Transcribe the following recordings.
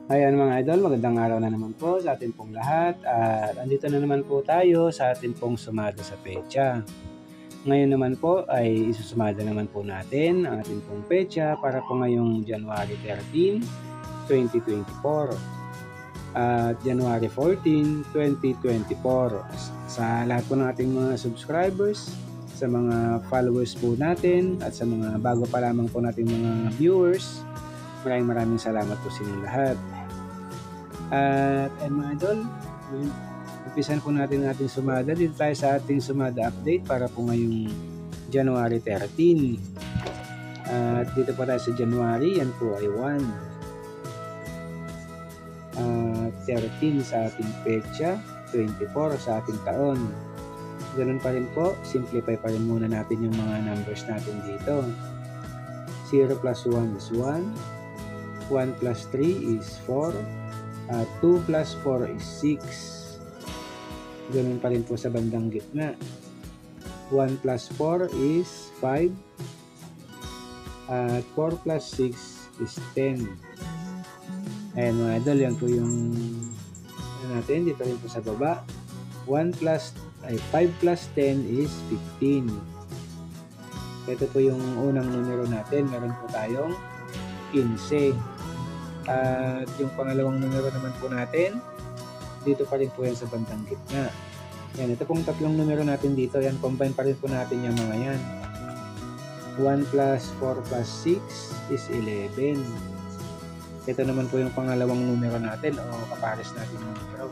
Ayan mga idol, magandang araw na naman po sa atin pong lahat at andito na naman po tayo sa atin pong sumada sa petsa. Ngayon naman po ay isusumada naman po natin ang ating pong petsa para po ngayong January 13, 2024 at January 14, 2024. Sa lahat po ng ating mga subscribers, sa mga followers po natin at sa mga bago pa lamang po nating mga viewers, maraming salamat po sa inyong lahat. At mga idol, umpisan po natin ang ating sumada. Dito tayo sa ating sumada update para po ngayong January 13. At dito pa tayo sa January, yan po ay 1. 13 sa ating petsa, 24 sa ating taon. Ganun pa rin po, simplify pa rin muna natin yung mga numbers natin dito. 0 plus 1 is 1, 1 plus 3 is 4, 2 plus 4 is 6. Ganun pa rin po sa bandang gitna. 1 plus 4 is 5. At 4 plus 6 is 10. Ayan mga idol, yan po yung natin. Dito rin po sa baba. 5 plus 10 is 15. Ito po yung unang numero natin. Meron po tayong 15. At yung pangalawang numero naman po natin, dito pa rin po yan sa bandang gitna. Yan, ito pong tatlong numero natin dito, yan, combine pa rin po natin yung mga yan. 1 plus 4 plus 6 is 11. Ito naman po yung pangalawang numero natin o kapares natin yung numero.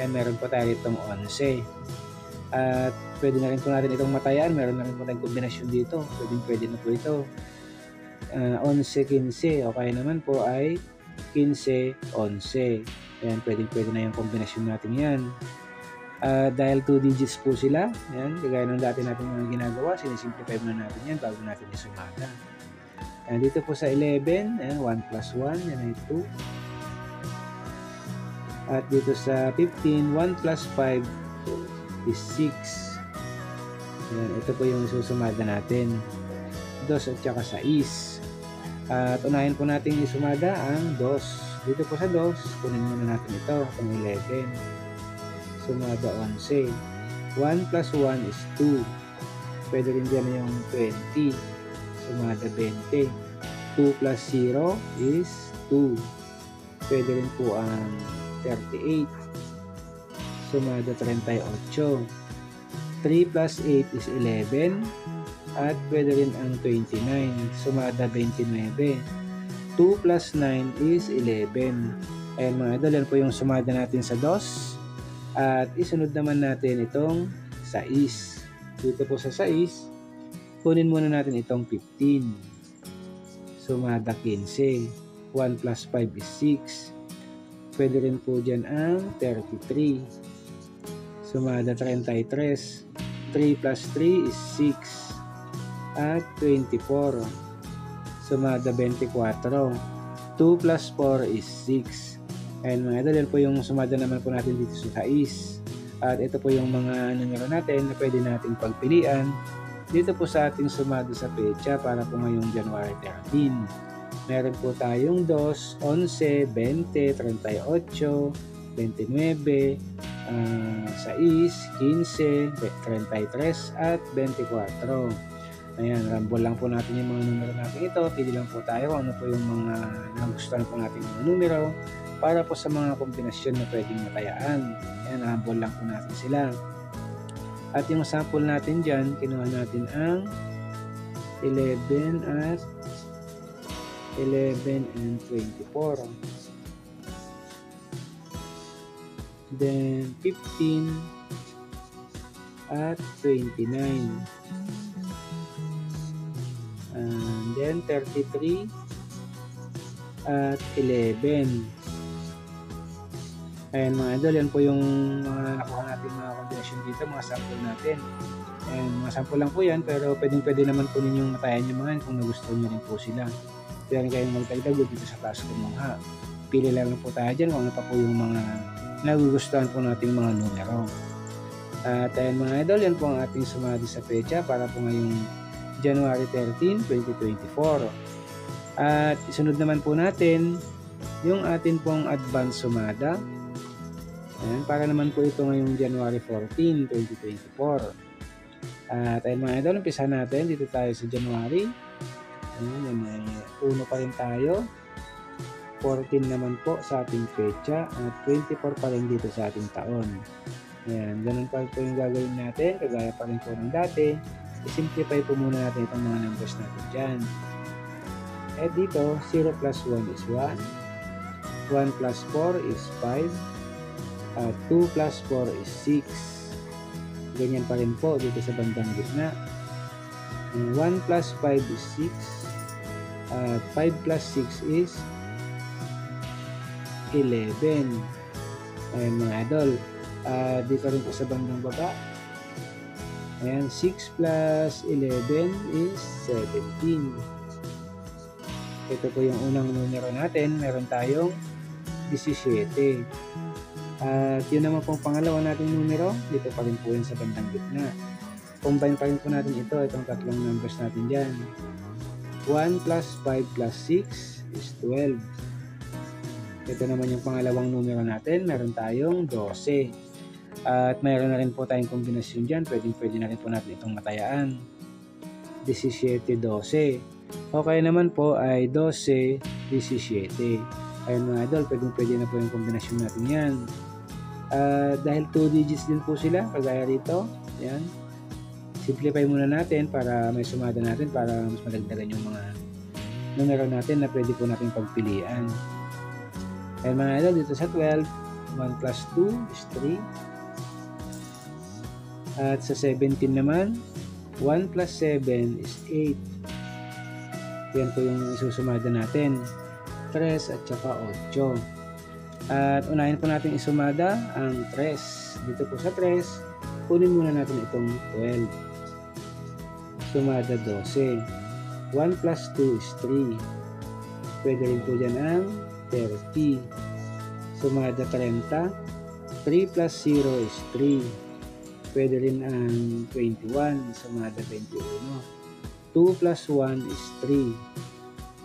And meron po tayo itong 11. At pwede na rin po natin itong matayan, meron na rin po tayong kombinasyon dito. Pwede na po ito. 11, 15, o kaya naman po ay 15, 11. Ayan, pwede na yung kombinasyon natin yan. Dahil 2 digits po sila, ayan, kagaya ng dati natin mga ginagawa, sinisimplify na natin yan bago natin isumada. Ayan, dito po sa 11, ayan, 1 plus 1, yan ay 2. At dito sa 15, 1 plus 5 is 6. Ayan, ito po yung isusumada natin. 2 at saka 6. At unahin po natin isumada ang 2. Dito po sa 2, kunin muna natin ito, itong 11. Sumada 11. 1 plus 1 is 2. Pwede rin dyan yung 20. Sumada 20. 2 plus 0 is 2. Pwede rin po ang 38. Sumada 38. 3 plus 8 is 11. At pwede rin ang 29. Sumada 29. 2 plus 9 is 11. Ayan mga idol, yan po yung sumada natin sa 2. At isunod naman natin itong 6. Dito po sa 6, kunin muna natin itong 15. Sumada 15. 1 plus 5 is 6. Pwede rin po dyan ang 33. Sumada 33. 3 plus 3 is 6. At 24. Sumada 24. 2 plus 4 is 6. Ayan mga idol, yan po yung sumada naman po natin dito sa 6. At ito po yung mga numero natin na pwede nating pagpilian dito po sa ating sumada sa petsa para po ngayong January 13. Meron po tayong 2, 11, 20, 38, 29, 6, 15, 33 at 24. Ayan, rambol lang po natin yung mga numero natin ito. Pili lang po tayo kung ano po yung mga nagustuhan po natin yung numero para po sa mga kombinasyon na pwedeng matayaan. Ayan, rambol lang po natin sila. At yung sample natin dyan, kinuha natin ang 11 and 24. Then 15 at 29. And then 33 at 11. Ayan mga idol, yan po yung mga nakuha natin mga combination dito, mga sample natin. And mga sample lang po yan, pero pwede naman po ninyong matayan yung mga yan kung nagustuhan nyo rin po sila. Pwede kayong magdagdag dito sa taas kumungha. Pili lang po tayo dyan kung ano pa po yung mga nagugustuhan po nating mga numero. At ayan mga idol, yan po ang ating sumada sa petsa para po ngayong January 13, 2024. At isunod naman po natin yung atin pong advance sumada. Ayan, para naman po ito ngayong January 14, 2024. At ayun mga idol, umpisa natin. Dito tayo sa January. Ayan, may 1 pa rin tayo. 14 naman po sa ating petsa. At 24 pa rin dito sa ating taon. Ayan, ganun pa rin po yung gagawin natin. Kagaya pa rin po ng dati. I-simplify po muna natin itong mga numbers natin dyan. At dito, 0 plus 1 is 1. 1 plus 4 is 5. 2 plus 4 is 6. Ganyan pa rin po dito sa bandang gitna. 1 plus 5 is 6. 5 plus 6 is 11. Ayan mga idol. Dito rin po sa bandang baba. Ayan, 6 plus 11 is 17. Ito po yung unang numero natin. Meron tayong 17. At yun naman pong pangalawa nating numero, dito pa rin po yun sa bandang gitna. Combine pa rin po natin itong tatlong numbers natin dyan. 1 plus 5 plus 6 is 12. Ito naman yung pangalawang numero natin, meron tayong 12. At mayroon na rin po tayong kombinasyon dyan, pwede na rin po natin itong matayaan. 17, 12. Okay naman po ay 12, 17. Ayun mga idol, pwede na po yung kombinasyon natin yan. Dahil 2 digits din po sila, kagaya rito. Yan. Simplify muna natin para may sumada natin para mas madagdagan yung mga numero natin na pwede po natin pagpilian. Ayun mga idol, dito sa 12, 1 plus 2 is 3. At sa 17 naman, 1 plus 7 is 8. Yan po yung isusumada natin. 3 at saka 8. At unahin po natin isumada ang 3. Dito po sa 3, kunin muna natin itong 12. Sumada 12. 1 plus 2 is 3. Pwede rin po dyan ang 30. Sumada 30. 3 plus 0 is 3. Pwede rin ang 21. Sumada 21. 2 plus 1 is 3.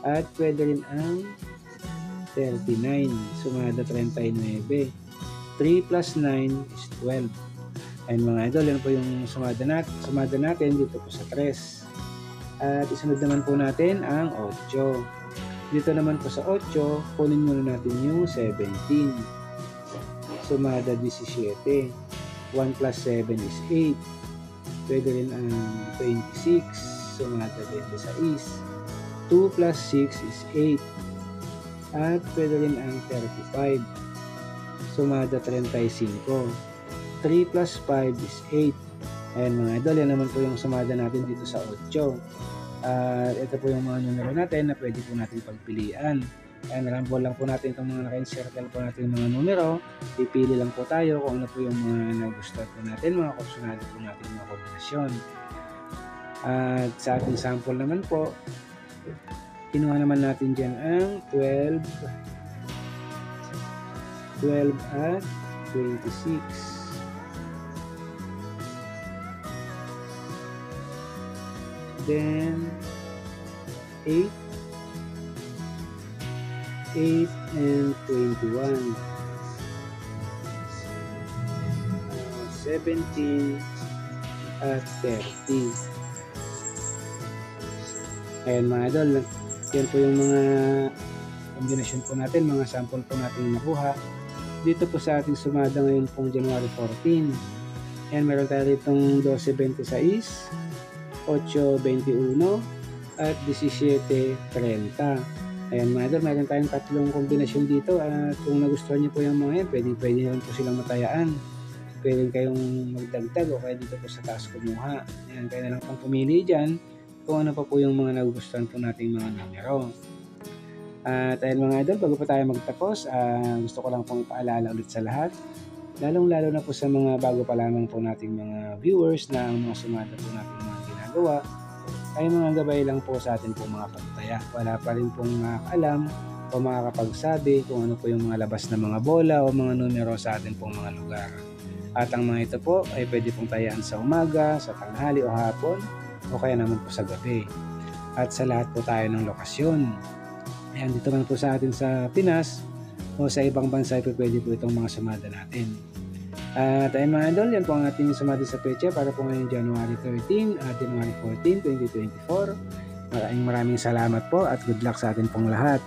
At pwede rin ang 39. Sumada 39. 3 plus 9 is 12. Ayun mga idol, yan po yung sumada natin dito po sa 3. At isunod naman po natin ang 8. Dito naman po sa 8, kunin muna natin yung 17. Sumada 17. 1 plus 7 is 8. Pwede rin ang 26. Sumada 26. 2 plus 6 is 8. At pwede rin ang 35. Sumada 35. 3 plus 5 is 8. Ayan mga idol, yan naman po yung sumada natin dito sa 8. Ito po yung mga numero natin na pwede po natin pagpilian. Ayan, ramble lang po natin itong mga naka-encircle po natin yung mga numero. Pipili lang po tayo kung ano po yung mga nagustuhan po natin, mga opsyonal po natin mga kombinasyon. At sa ating sample naman po, kinuha naman natin dyan ang 12 at 26. Then 8 and 21. 17 at 30. Ayan mga idol, yan po yung mga kombinasyon po natin, mga sample po natin nakuha dito po sa ating sumada ngayon pong January 14. Ayan, meron tayo ditong 12.26, 8.21 at 17.30. Ayan mga idol, meron tayong tatlong kombinasyon dito at kung nagustuhan niyo po yung mga yan, pwede naman po silang matayaan. Pwede kayong magdagdag o kaya dito po sa taas kumuha. Ayan, kaya na lang pong pumili dyan kung ano pa po yung mga nagustuhan po nating mga numero. At ayun mga idol, bago pa tayo magtapos, gusto ko lang pong ipaalala ulit sa lahat, lalong-lalo na po sa mga bago pa lamang po nating mga viewers na ang mga sumada po nating mga ginagawa ay mga gabay lang po sa atin po mga pagtaya. Wala pa rin pong makakaalam o makakapagsabi kung ano po yung mga labas na mga bola o mga numero sa atin pong mga lugar. At ang mga ito po ay pwede pong tayaan sa umaga, sa tanghali o hapon o kaya naman po sa gabi. At sa lahat po tayo ng lokasyon. Ayan, dito naman po sa atin sa Pinas o sa ibang bansa, pwede po itong mga sumada natin. At ayun mga idol, yan po ang ating sumada sa pecha para po ngayong January 13 at January 14, 2024. Maraming salamat po at good luck sa atin pong lahat.